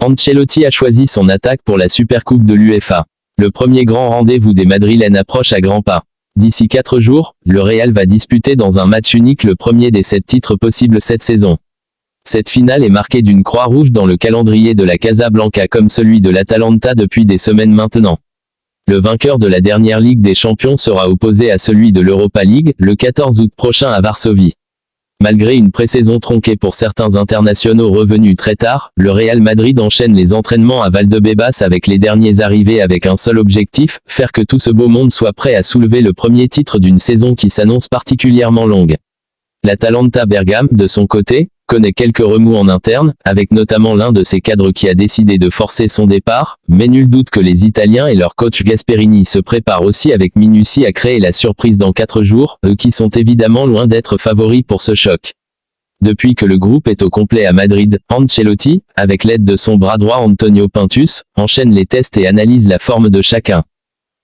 Ancelotti a choisi son attaque pour la Supercoupe de l'UEFA. Le premier grand rendez-vous des Madrilènes approche à grands pas. D'ici 4 jours, le Real va disputer dans un match unique le premier des 7 titres possibles cette saison. Cette finale est marquée d'une croix rouge dans le calendrier de la Casablanca comme celui de l'Atalanta depuis des semaines maintenant. Le vainqueur de la dernière Ligue des Champions sera opposé à celui de l'Europa League, le 14 août prochain à Varsovie. Malgré une pré-saison tronquée pour certains internationaux revenus très tard, le Real Madrid enchaîne les entraînements à Valdebebas avec les derniers arrivés avec un seul objectif, faire que tout ce beau monde soit prêt à soulever le premier titre d'une saison qui s'annonce particulièrement longue. L'Atalanta Bergame, de son côté, connaît quelques remous en interne, avec notamment l'un de ses cadres qui a décidé de forcer son départ, mais nul doute que les Italiens et leur coach Gasperini se préparent aussi avec minutie à créer la surprise dans 4 jours, eux qui sont évidemment loin d'être favoris pour ce choc. Depuis que le groupe est au complet à Madrid, Ancelotti, avec l'aide de son bras droit Antonio Pintus, enchaîne les tests et analyse la forme de chacun.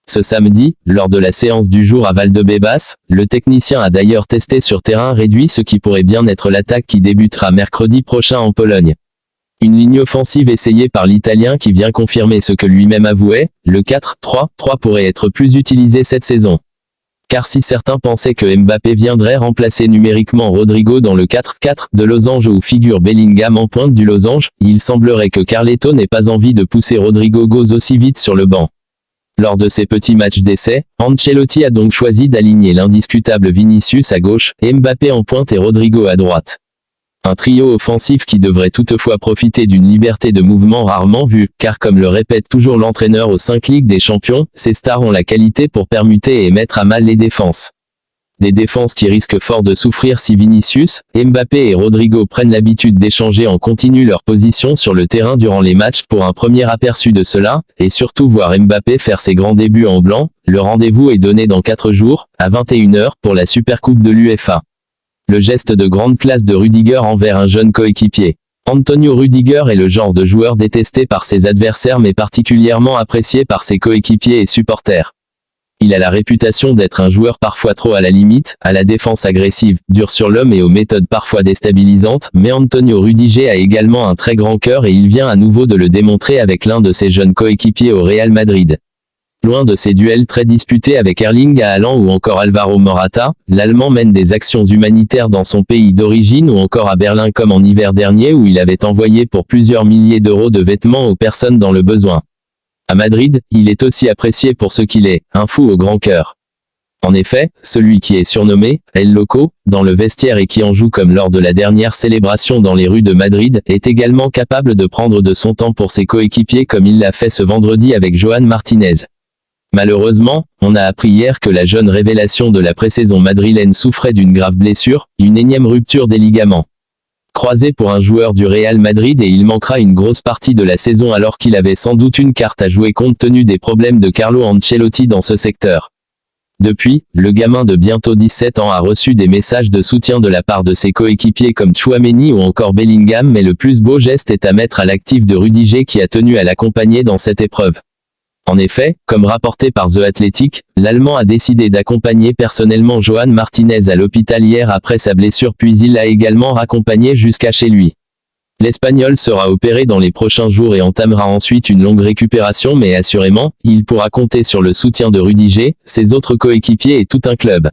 Ce samedi, lors de la séance du jour à Valdebebas, le technicien a d'ailleurs testé sur terrain réduit ce qui pourrait bien être l'attaque qui débutera mercredi prochain en Pologne. Une ligne offensive essayée par l'Italien qui vient confirmer ce que lui-même avouait, le 4-3-3 pourrait être plus utilisé cette saison. Car si certains pensaient que Mbappé viendrait remplacer numériquement Rodrigo dans le 4-4 de Losange où figure Bellingham en pointe du Losange, il semblerait que Carleto n'ait pas envie de pousser Rodrigo Goes aussi vite sur le banc. Lors de ces petits matchs d'essai, Ancelotti a donc choisi d'aligner l'indiscutable Vinicius à gauche, Mbappé en pointe et Rodrigo à droite. Un trio offensif qui devrait toutefois profiter d'une liberté de mouvement rarement vue, car comme le répète toujours l'entraîneur aux 5 Ligues des Champions, ces stars ont la qualité pour permuter et mettre à mal les défenses. Des défenses qui risquent fort de souffrir si Vinicius, Mbappé et Rodrigo prennent l'habitude d'échanger en continu leur position sur le terrain durant les matchs pour un premier aperçu de cela, et surtout voir Mbappé faire ses grands débuts en blanc. Le rendez-vous est donné dans 4 jours, à 21 h pour la Supercoupe de l'UEFA. Le geste de grande classe de Rudiger envers un jeune coéquipier. Antonio Rudiger est le genre de joueur détesté par ses adversaires mais particulièrement apprécié par ses coéquipiers et supporters. Il a la réputation d'être un joueur parfois trop à la limite, à la défense agressive, dur sur l'homme et aux méthodes parfois déstabilisantes, mais Antonio Rudiger a également un très grand cœur et il vient à nouveau de le démontrer avec l'un de ses jeunes coéquipiers au Real Madrid. Loin de ses duels très disputés avec Erling Haaland ou encore Alvaro Morata, l'Allemand mène des actions humanitaires dans son pays d'origine ou encore à Berlin comme en hiver dernier où il avait envoyé pour plusieurs milliers d'euros de vêtements aux personnes dans le besoin. À Madrid, il est aussi apprécié pour ce qu'il est, un fou au grand cœur. En effet, celui qui est surnommé « El Loco » dans le vestiaire et qui en joue comme lors de la dernière célébration dans les rues de Madrid, est également capable de prendre de son temps pour ses coéquipiers comme il l'a fait ce vendredi avec Joan Martinez. Malheureusement, on a appris hier que la jeune révélation de la pré-saison madrilène souffrait d'une grave blessure, une énième rupture des ligaments croisé pour un joueur du Real Madrid et il manquera une grosse partie de la saison alors qu'il avait sans doute une carte à jouer compte tenu des problèmes de Carlo Ancelotti dans ce secteur. Depuis, le gamin de bientôt 17 ans a reçu des messages de soutien de la part de ses coéquipiers comme Tchouaméni ou encore Bellingham mais le plus beau geste est à mettre à l'actif de Rudiger qui a tenu à l'accompagner dans cette épreuve. En effet, comme rapporté par The Athletic, l'Allemand a décidé d'accompagner personnellement Joan Martinez à l'hôpital hier après sa blessure puis il l'a également raccompagné jusqu'à chez lui. L'Espagnol sera opéré dans les prochains jours et entamera ensuite une longue récupération mais assurément, il pourra compter sur le soutien de Rudiger, ses autres coéquipiers et tout un club.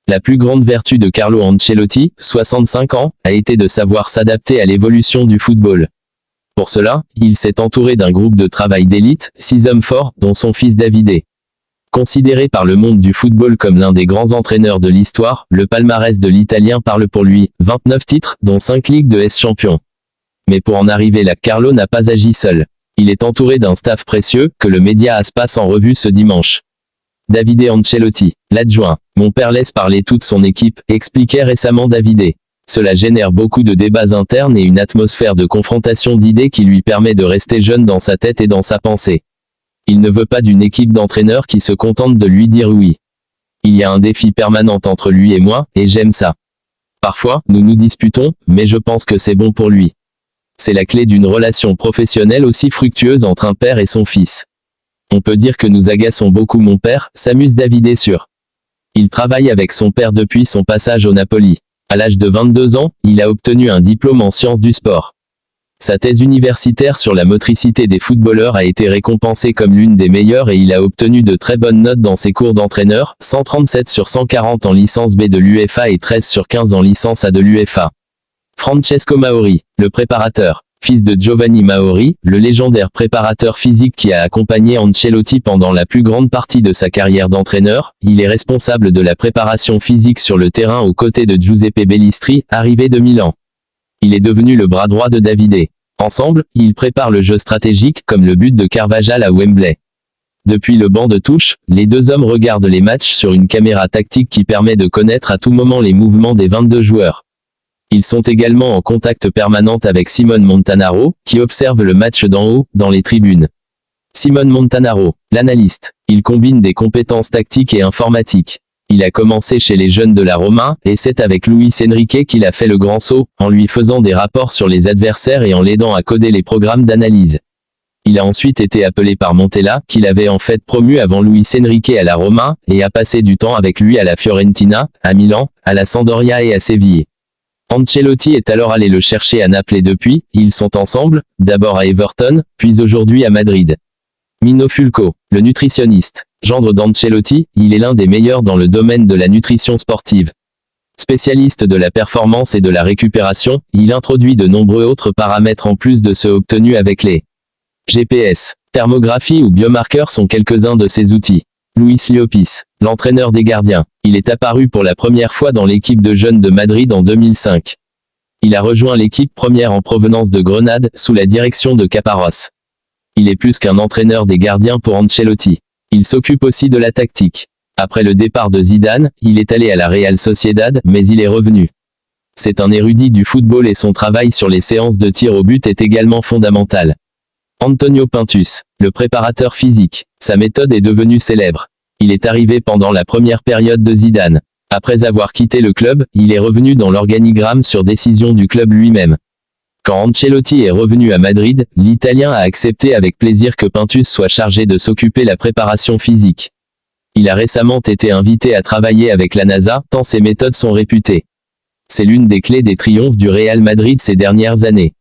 La plus grande vertu de Carlo Ancelotti, 65 ans, a été de savoir s'adapter à l'évolution du football. Pour cela, il s'est entouré d'un groupe de travail d'élite, 6 hommes forts, dont son fils Davide. Considéré par le monde du football comme l'un des grands entraîneurs de l'histoire, le palmarès de l'Italien parle pour lui, 29 titres, dont 5 Ligues de S-champions. Mais pour en arriver là, Carlo n'a pas agi seul. Il est entouré d'un staff précieux, que le média AS passe en revue ce dimanche. Davide Ancelotti, l'adjoint. Mon père laisse parler toute son équipe, expliquait récemment Davide. Cela génère beaucoup de débats internes et une atmosphère de confrontation d'idées qui lui permet de rester jeune dans sa tête et dans sa pensée. Il ne veut pas d'une équipe d'entraîneurs qui se contente de lui dire oui. Il y a un défi permanent entre lui et moi, et j'aime ça. Parfois, nous nous disputons, mais je pense que c'est bon pour lui. C'est la clé d'une relation professionnelle aussi fructueuse entre un père et son fils. On peut dire que nous agaçons beaucoup mon père, s'amuse Davide sur. Il travaille avec son père depuis son passage au Napoli. À l'âge de 22 ans, il a obtenu un diplôme en sciences du sport. Sa thèse universitaire sur la motricité des footballeurs a été récompensée comme l'une des meilleures et il a obtenu de très bonnes notes dans ses cours d'entraîneur, 137 sur 140 en licence B de l'UEFA et 13 sur 15 en licence A de l'UEFA. Francesco Mauri, le préparateur. Fils de Giovanni Mauri, le légendaire préparateur physique qui a accompagné Ancelotti pendant la plus grande partie de sa carrière d'entraîneur, il est responsable de la préparation physique sur le terrain aux côtés de Giuseppe Bellistri, arrivé de Milan. Il est devenu le bras droit de Davide. Ensemble, ils préparent le jeu stratégique, comme le but de Carvajal à Wembley. Depuis le banc de touche, les deux hommes regardent les matchs sur une caméra tactique qui permet de connaître à tout moment les mouvements des 22 joueurs. Ils sont également en contact permanent avec Simone Montanaro, qui observe le match d'en haut, dans les tribunes. Simone Montanaro, l'analyste. Il combine des compétences tactiques et informatiques. Il a commencé chez les jeunes de la Roma, et c'est avec Luis Enrique qu'il a fait le grand saut, en lui faisant des rapports sur les adversaires et en l'aidant à coder les programmes d'analyse. Il a ensuite été appelé par Montella, qu'il avait en fait promu avant Luis Enrique à la Roma, et a passé du temps avec lui à la Fiorentina, à Milan, à la Sampdoria et à Séville. Ancelotti est alors allé le chercher à Naples et depuis, ils sont ensemble, d'abord à Everton, puis aujourd'hui à Madrid. Mino Fulco, le nutritionniste. Gendre d'Ancelotti, il est l'un des meilleurs dans le domaine de la nutrition sportive. Spécialiste de la performance et de la récupération, il introduit de nombreux autres paramètres en plus de ceux obtenus avec les GPS. Thermographie ou biomarqueurs sont quelques-uns de ces outils. Luis Llopis, l'entraîneur des gardiens. Il est apparu pour la première fois dans l'équipe de jeunes de Madrid en 2005. Il a rejoint l'équipe première en provenance de Grenade, sous la direction de Caparros. Il est plus qu'un entraîneur des gardiens pour Ancelotti. Il s'occupe aussi de la tactique. Après le départ de Zidane, il est allé à la Real Sociedad, mais il est revenu. C'est un érudit du football et son travail sur les séances de tir au but est également fondamental. Antonio Pintus, le préparateur physique. Sa méthode est devenue célèbre. Il est arrivé pendant la première période de Zidane. Après avoir quitté le club, il est revenu dans l'organigramme sur décision du club lui-même. Quand Ancelotti est revenu à Madrid, l'Italien a accepté avec plaisir que Pintus soit chargé de s'occuper de la préparation physique. Il a récemment été invité à travailler avec la NASA, tant ses méthodes sont réputées. C'est l'une des clés des triomphes du Real Madrid ces dernières années.